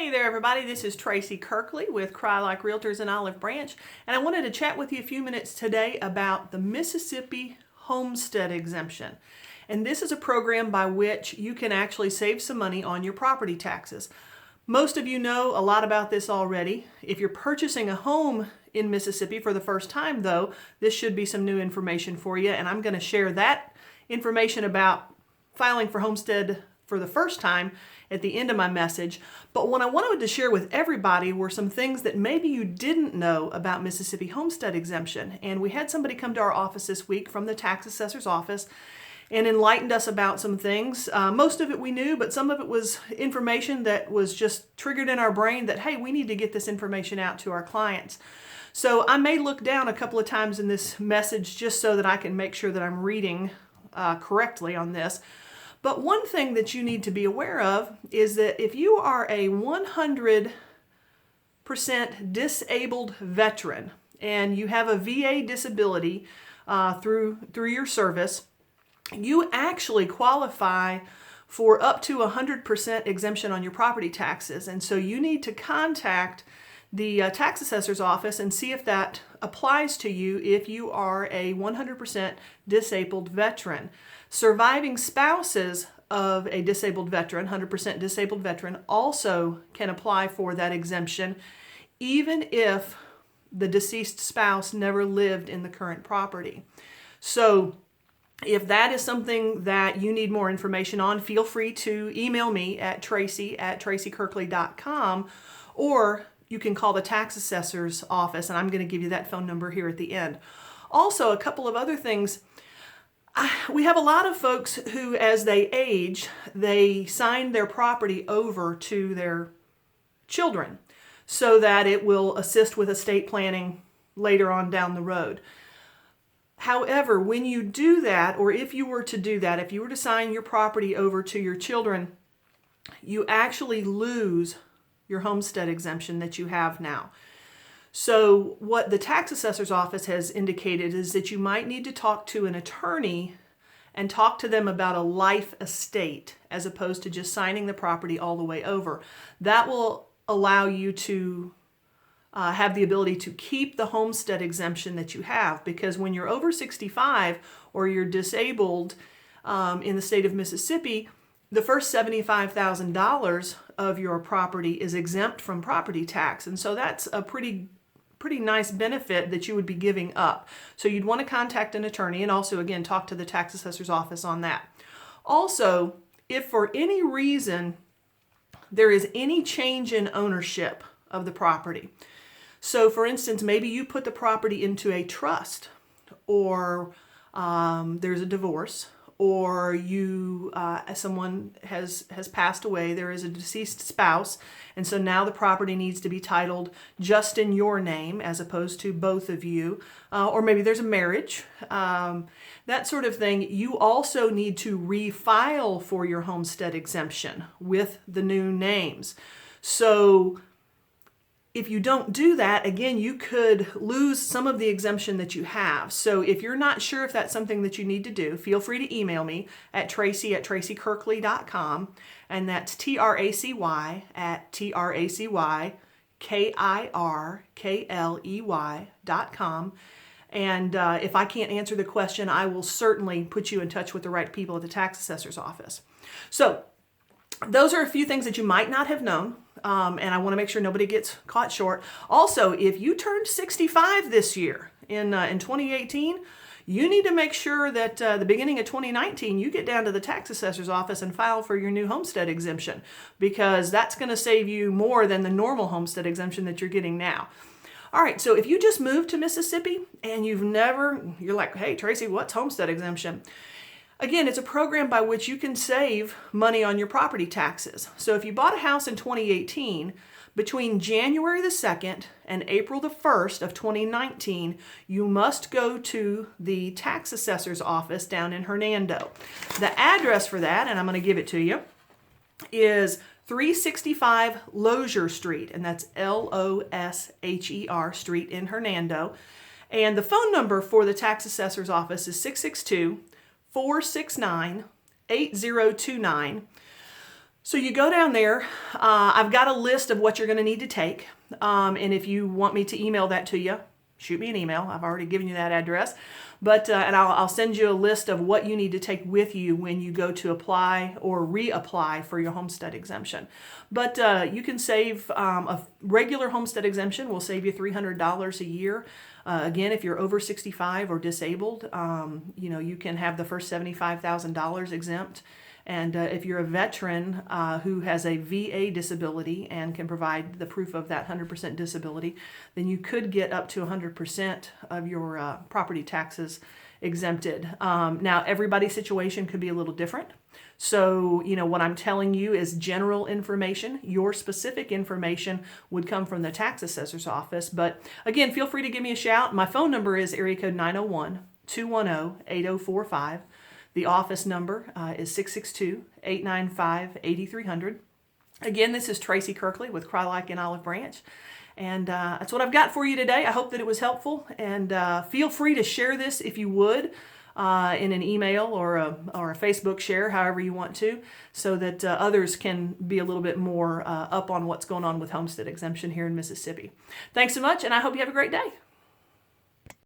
Hey there everybody, this is Tracy Kirkley with Crye-Leike Realtors in Olive Branch, and I wanted to chat with you a few minutes today about the Mississippi Homestead Exemption. And this is a program by which you can actually save some money on your property taxes. Most of you know a lot about this already. If you're purchasing a home in Mississippi for the first time though, this should be some new information for you, and I'm going to share that information about filing for homestead for the first time at the end of my message. But what I wanted to share with everybody were some things that maybe you didn't know about Mississippi Homestead Exemption. And we had somebody come to our office this week from the tax assessor's office and enlightened us about some things. Most of it we knew, but some of it was information that was just triggered in our brain that, hey, we need to get this information out to our clients. So I may look down a couple of times in this message just so that I can make sure that I'm reading correctly on this. But one thing that you need to be aware of is that if you are a 100% disabled veteran and you have a VA disability through your service, you actually qualify for up to 100% exemption on your property taxes. And so you need to contact the tax assessor's office and see if that applies to you if you are a 100% disabled veteran. Surviving spouses of a disabled veteran, 100% disabled veteran, also can apply for that exemption, even if the deceased spouse never lived in the current property. So if that is something that you need more information on, feel free to email me at tracy@tracykirkley.com, or you can call the tax assessor's office, and I'm going to give you that phone number here at the end. Also, a couple of other things. We have a lot of folks who, as they age, they sign their property over to their children so that it will assist with estate planning later on down the road. However, when you do that, or if you were to do that, if you were to sign your property over to your children, you actually lose your homestead exemption that you have now. So what the tax assessor's office has indicated is that you might need to talk to an attorney and talk to them about a life estate as opposed to just signing the property all the way over. That will allow you to have the ability to keep the homestead exemption that you have, because when you're over 65 or you're disabled in the state of Mississippi, the first $75,000 of your property is exempt from property tax. And so that's a pretty nice benefit that you would be giving up. So you'd want to contact an attorney and also, again, talk to the tax assessor's office on that. Also, if for any reason there is any change in ownership of the property, so for instance, maybe you put the property into a trust, or there's a divorce, or someone has passed away, there is a deceased spouse, and so now the property needs to be titled just in your name as opposed to both of you, or maybe there's a marriage, that sort of thing. You also need to refile for your homestead exemption with the new names. So if you don't do that, again, you could lose some of the exemption that you have. So if you're not sure if that's something that you need to do, feel free to email me at tracy@tracykirkley.com, and that's TRACY@TRACYKIRKLEY.com. And if I can't answer the question, I will certainly put you in touch with the right people at the tax assessor's office. So those are a few things that you might not have known, and I want to make sure nobody gets caught short. Also, if you turned 65 this year in 2018, you need to make sure that the beginning of 2019 you get down to the tax assessor's office and file for your new homestead exemption, because that's going to save you more than the normal homestead exemption that you're getting now. All right, so if you just moved to Mississippi and you're like, hey, Tracy, what's homestead exemption? Again, it's a program by which you can save money on your property taxes. So if you bought a house in 2018, between January the 2nd and April the 1st of 2019, you must go to the tax assessor's office down in Hernando. The address for that, and I'm going to give it to you, is 365 Lozier Street, and that's Losher Street in Hernando. And the phone number for the tax assessor's office is 662-469-8029. So you go down there. I've got a list of what you're going to need to take. And if you want me to email that to you, shoot me an email. I've already given you that address. But and I'll send you a list of what you need to take with you when you go to apply or reapply for your homestead exemption. But you can save a regular homestead exemption will save you $300 a year. Again, if you're over 65 or disabled, you can have the first $75,000 exempt. And if you're a veteran who has a VA disability and can provide the proof of that 100% disability, then you could get up to 100% of your property taxes exempted. Now, everybody's situation could be a little different. So, what I'm telling you is general information. Your specific information would come from the tax assessor's office. But again, feel free to give me a shout. My phone number is area code 901-210-8045. The office number is 662-895-8300. Again, this is Tracy Kirkley with Crye-Leike in Olive Branch. And that's what I've got for you today. I hope that it was helpful. And feel free to share this if you would in an email or a Facebook share, however you want to, so that others can be a little bit more up on what's going on with homestead exemption here in Mississippi. Thanks so much, and I hope you have a great day.